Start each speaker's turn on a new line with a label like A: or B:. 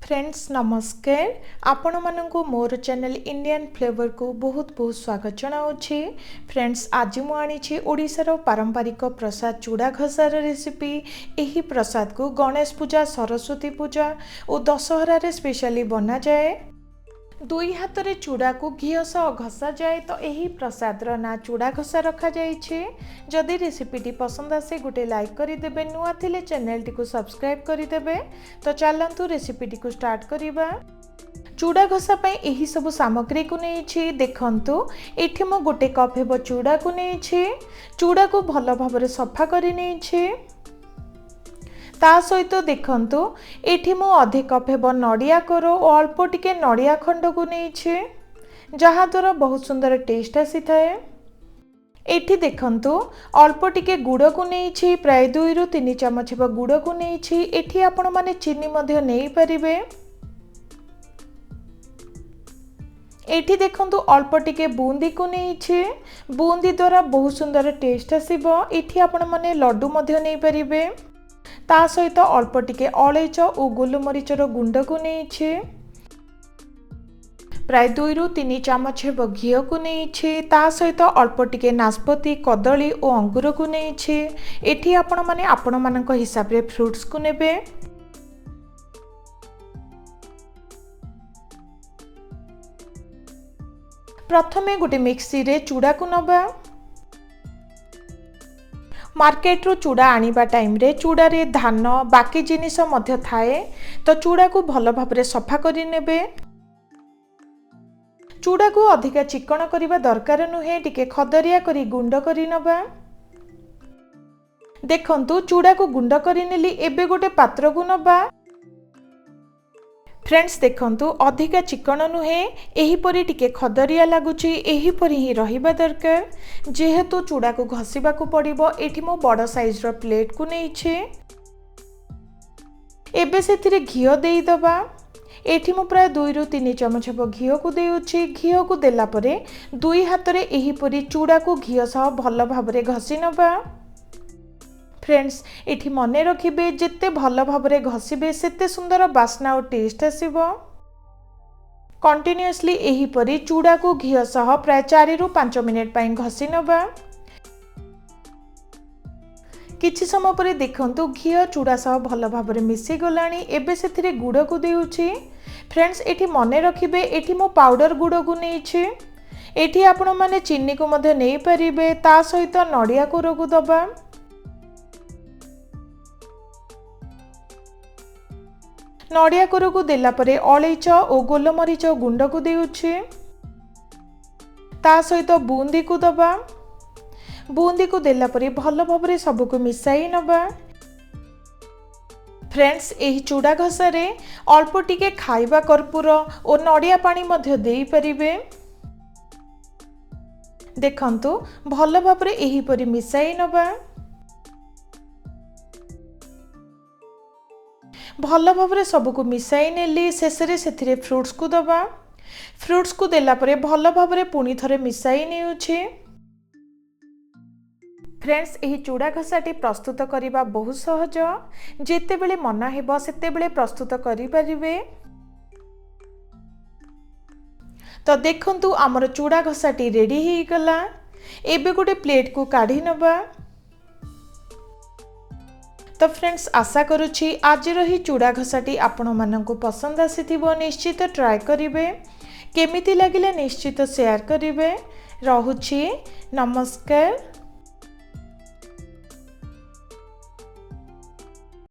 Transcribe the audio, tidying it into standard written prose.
A: Friends नमस्कार आपण मानक मोर चैनल इंडियन फ्लेवर को बहुत बहुत स्वागत जनाऊँगी। फ्रेंड्स आज मु आनी ओडिशार पारंपरिक प्रसाद चूड़ा घसार रेसिपी। यही प्रसाद को गणेश पूजा सरस्वती पूजा और दशहरा रे स्पेशली बना जाए। दुई हाथ रे चूड़ा को घी सह घसा जाए तो यही प्रसाद ना चूड़ा घसा रखा जाइए। जदि रेसिपीटी पसंद आसे गोटे लाइक करदेवे, नुआ थिले चैनल टी को सब्सक्राइब करदेवे। तो चलतु रेसिपीटी को स्टार्ट करिबा। चूड़ा घसा पे यही सब सामग्री को नहीं देखंतु। एठी मो गोटे कप हेबो चूड़ा को नहीं। चूड़ा को भल भाव सफा कर नहीं। ता सहित देखंतु एठी मो आधे कप हेबो नडिया कोरो और अल्प टिके नडिया खंड को नहीं, जहा द्वारा बहुत सुंदर टेस्ट आसी थाए। एठी देखंतु अल्प टिके गुड़ को नहीं, प्राय 2 ରୁ 3 चमच हेबो गुड़ को नहीं। एठी आपण माने चीनी मध्य नहीं परिबे। एठी देखंतु अल्प टिके बूंदी को नहीं, बूंदी द्वारा बहुत सुंदर टेस्ट आसीबो। एठी आपण माने लड्डू मध्य नहीं परिबे। ता सहित अल्प टिके अलैच और गोलमरीचर गुंड को नहीं, प्राय 2 ରୁ 3 चामच हेबो घी को नहीं। ता सहित अल्प टिके नाशपति कदली और अंगूर को नहीं। एठी आपण माने आपण मानक हिसाब रे फ्रूट्स को नेबे। प्रथमे गोटे मिक्सी रे चूड़ा को नबा। मार्केट रो चूड़ा आनिबा टाइम रे चूड़ा रे धान बाकी जिनिस मध्य थाए, तो चूड़ा को भल भाव सफा करि नेबे। चूड़ा को अधिका चिकन करिबा दरकार नुहे, टिके खदरिया करी गुंड करि नबा। देखंतु चूड़ा को गुंड करि नेली। एबे गोटे पात्र को नबा। फ्रेंड्स देखंतु अधिका चिकन नुहे, एही परी टिके खदरिया लागुची, एही परी ही रहिबा दरकार। जेहेतु चूड़ा को घसीबा को पड़िबो, एठी मो बड़ साइज रो प्लेट को नैछे। एबे सेथिरे घियो देई दबा। एठी मो प्राय 2 ରୁ 3 चमच हेबो घियो को देउची। घियो को देला परे दुई हाथ रे एही परी चूड़ा को घियो सह भल भाव रे घसी नबा। फ्रेंड्स एठी मने रखिबे, जिते भल भाव रे घसीबे सेते सुंदर बास्ना और टेस्ट आसीबो। कंटिन्यूअसली एही परी चूड़ा को घियो सह प्राय 4 ରୁ 5 मिनिट पई घसी नबा। किछि समय परे देखंतु घियो चूड़ा सह भल भाव रे मिसी गलानी। एबे सेथिरे गुड़ को देउची। फ्रेंड्स एठी मने रखिबे, एठी मो पाउडर गुड़ को नैछि। एठी आपण माने चीनी को मध्य नै परिबे। ता सहित नडिया कोरो को दबा। नडिया कोरो को देला परे अलैच और गोलमरीच गुंड को देउछि। ता सहित बूंदी को दबा। बूंदी को देला परे भल भाव सब को मिसाई नबा। फ्रेंड्स एही चूड़ा घसा रे अल्प टिके खाइबा कर्पूर और नडिया पानी मध्य देई परिबे। देखंतु भल भाव एही परी मिसाई नबा। भल भाव सब को मिसाई नेली। शेषरे सेथिरे फ्रूट्स को दबा। फ्रूट्स को देला परे भल भाव पुणी थरे मिसाई नेउछि। फ्रेंड्स एही चूड़ा घसाटी प्रस्तुत करिबा बहुत सहज। जेते बेले मन हेबो सेते बेले प्रस्तुत करि परिबे। तो देखंतु हमर चूड़ा घसाटी रेडी हे गला। एबे गोटे प्लेट को काढी नबा। तो फ्रेंड्स आशा करुछि आज रही चूड़ा घसाटी आपण माननकु पसंद आसीथिबो। निश्चित ट्राई करिवे। केमिति लागिले निश्चित शेयर करिवे। रहुछि नमस्कार।